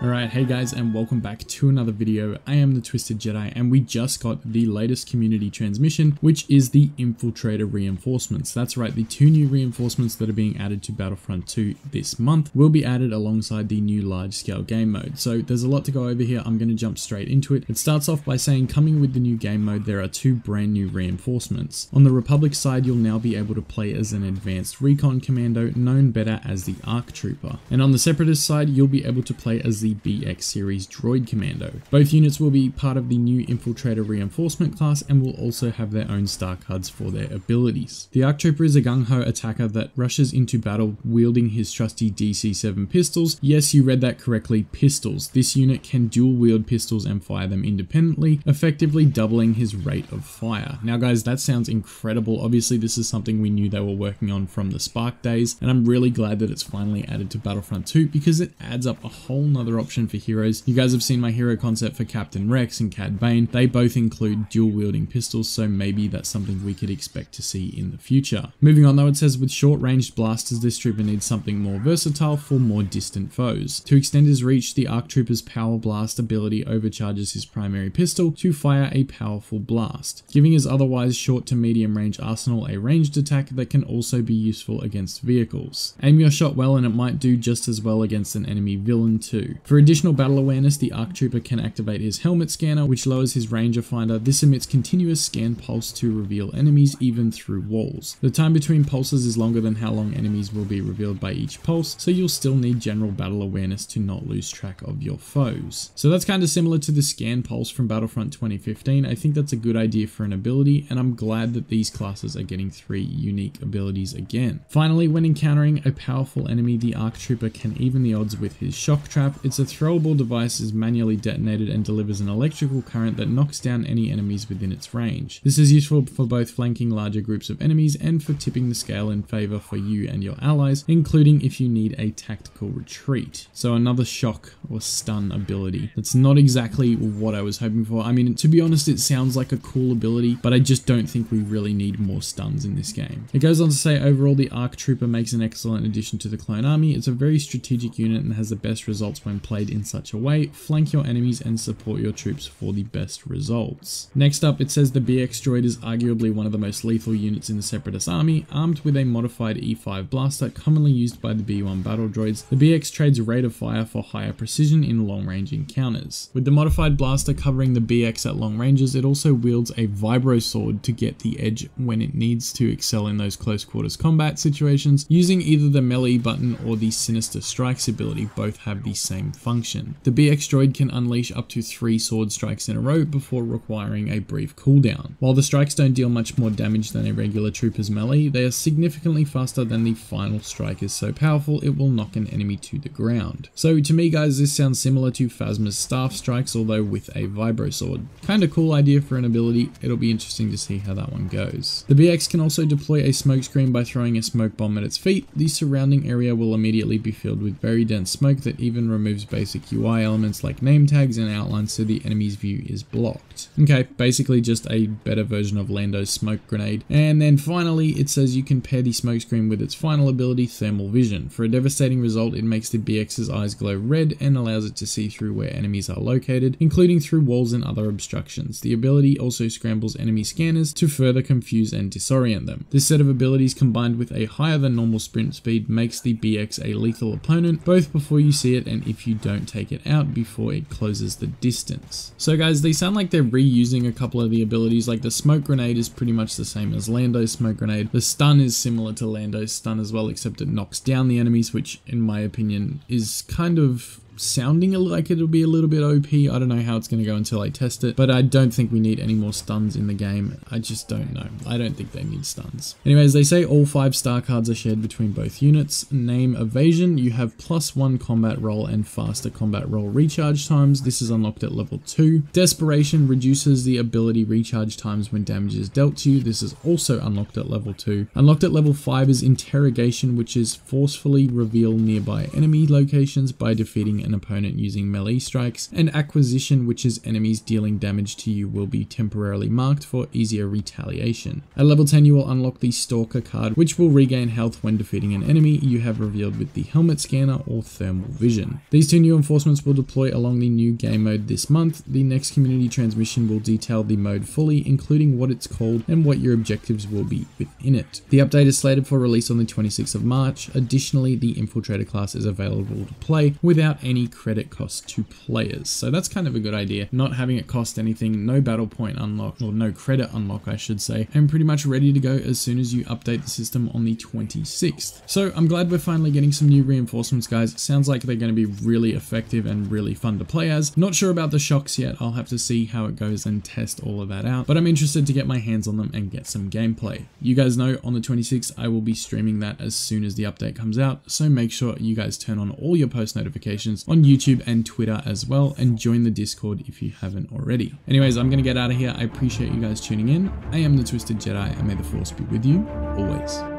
Alright, hey guys, and welcome back to another video. I am the Twisted Jedi, and we just got the latest community transmission, which is the Infiltrator reinforcements. That's right, the two new reinforcements that are being added to Battlefront 2 this month will be added alongside the new large-scale game mode. So there's a lot to go over here. I'm going to jump straight into it. It starts off by saying, coming with the new game mode, there are two brand new reinforcements. On the Republic side, you'll now be able to play as an advanced recon commando, known better as the ARC Trooper. And on the Separatist side, you'll be able to play as the BX series droid commando. Both units will be part of the new Infiltrator reinforcement class and will also have their own star cards for their abilities. The ARC Trooper is a gung-ho attacker that rushes into battle wielding his trusty DC-7 pistols. Yes, you read that correctly, pistols. This unit can dual wield pistols and fire them independently, effectively doubling his rate of fire. Now guys, that sounds incredible. Obviously this is something we knew they were working on from the Spark days, and I'm really glad that it's finally added to Battlefront 2 because it adds up a whole nother option for heroes. You guys have seen my hero concept for Captain Rex and Cad Bane. They both include dual wielding pistols, so maybe that's something we could expect to see in the future. Moving on though, it says with short ranged blasters, this trooper needs something more versatile for more distant foes. To extend his reach, the ARC Trooper's Power Blast ability overcharges his primary pistol to fire a powerful blast, giving his otherwise short to medium range arsenal a ranged attack that can also be useful against vehicles. Aim your shot well and it might do just as well against an enemy villain too. For additional battle awareness, the ARC Trooper can activate his helmet scanner, which lowers his Ranger Finder. This emits continuous scan pulse to reveal enemies even through walls. The time between pulses is longer than how long enemies will be revealed by each pulse, so you'll still need general battle awareness to not lose track of your foes. So that's kind of similar to the scan pulse from Battlefront 2015. I think that's a good idea for an ability, and I'm glad that these classes are getting 3 unique abilities again. Finally, when encountering a powerful enemy, the ARC Trooper can even the odds with his shock trap. It's a throwable device, is manually detonated and delivers an electrical current that knocks down any enemies within its range. This is useful for both flanking larger groups of enemies and for tipping the scale in favor for you and your allies, including if you need a tactical retreat. So another shock or stun ability. That's not exactly what I was hoping for. I mean, to be honest, it sounds like a cool ability, but I just don't think we really need more stuns in this game. It goes on to say, overall, the ARC Trooper makes an excellent addition to the clone army. It's a very strategic unit and has the best results when played in such a way. Flank your enemies and support your troops for the best results. Next up, it says the BX droid is arguably one of the most lethal units in the Separatist army. Armed with a modified E5 blaster commonly used by the B1 battle droids, the BX trades rate of fire for higher precision in long-range encounters. With the modified blaster covering the BX at long ranges, it also wields a vibro sword to get the edge when it needs to excel in those close quarters combat situations, using either the melee button or the Sinister Strikes ability. Both have the same function. The BX droid can unleash up to 3 sword strikes in a row before requiring a brief cooldown. While the strikes don't deal much more damage than a regular trooper's melee, they are significantly faster than the final strike is so powerful it will knock an enemy to the ground. So to me guys, this sounds similar to Phasma's staff strikes, although with a vibro sword. Kinda cool idea for an ability. It'll be interesting to see how that one goes. The BX can also deploy a smoke screen by throwing a smoke bomb at its feet. The surrounding area will immediately be filled with very dense smoke that even removes basic UI elements like name tags and outlines so the enemy's view is blocked. Okay, basically just a better version of Lando's smoke grenade. And then finally, it says you can pair the smoke screen with its final ability, Thermal Vision. For a devastating result, it makes the BX's eyes glow red and allows it to see through where enemies are located, including through walls and other obstructions. The ability also scrambles enemy scanners to further confuse and disorient them. This set of abilities combined with a higher than normal sprint speed makes the BX a lethal opponent, both before you see it and if you don't take it out before it closes the distance. So guys, they sound like they're reusing a couple of the abilities. Like the smoke grenade is pretty much the same as Lando's smoke grenade. The stun is similar to Lando's stun as well, except it knocks down the enemies, which in my opinion is kind of sounding like it'll be a little bit OP. I don't know how it's going to go until I test it, but I don't think we need any more stuns in the game. I just don't know. I don't think they need stuns. Anyways, they say all 5 star cards are shared between both units. Name Evasion, you have +1 combat roll and faster combat roll recharge times. This is unlocked at level 2. Desperation reduces the ability recharge times when damage is dealt to you. This is also unlocked at level 2. Unlocked at level 5 is Interrogation, which is forcefully reveal nearby enemy locations by defeating an opponent using melee strikes, and Acquisition, which is enemies dealing damage to you will be temporarily marked for easier retaliation. At level 10 you will unlock the Stalker card, which will regain health when defeating an enemy you have revealed with the Helmet Scanner or Thermal Vision. These two new enforcements will deploy along the new game mode this month. The next community transmission will detail the mode fully, including what it's called and what your objectives will be within it. The update is slated for release on the 26th of March. Additionally, the Infiltrator class is available to play without any credit cost to players. So that's kind of a good idea, not having it cost anything, no battle point unlock, or no credit unlock I should say, and pretty much ready to go as soon as you update the system on the 26th. So I'm glad we're finally getting some new reinforcements, guys. Sounds like they're going to be really effective and really fun to play as. Not sure about the shocks yet, I'll have to see how it goes and test all of that out, but I'm interested to get my hands on them and get some gameplay. You guys know on the 26th I will be streaming that as soon as the update comes out, so make sure you guys turn on all your post notifications on YouTube and Twitter as well, and join the Discord if you haven't already. Anyways, I'm gonna get out of here. I appreciate you guys tuning in. I am the Twisted Jedi, and may the Force be with you always.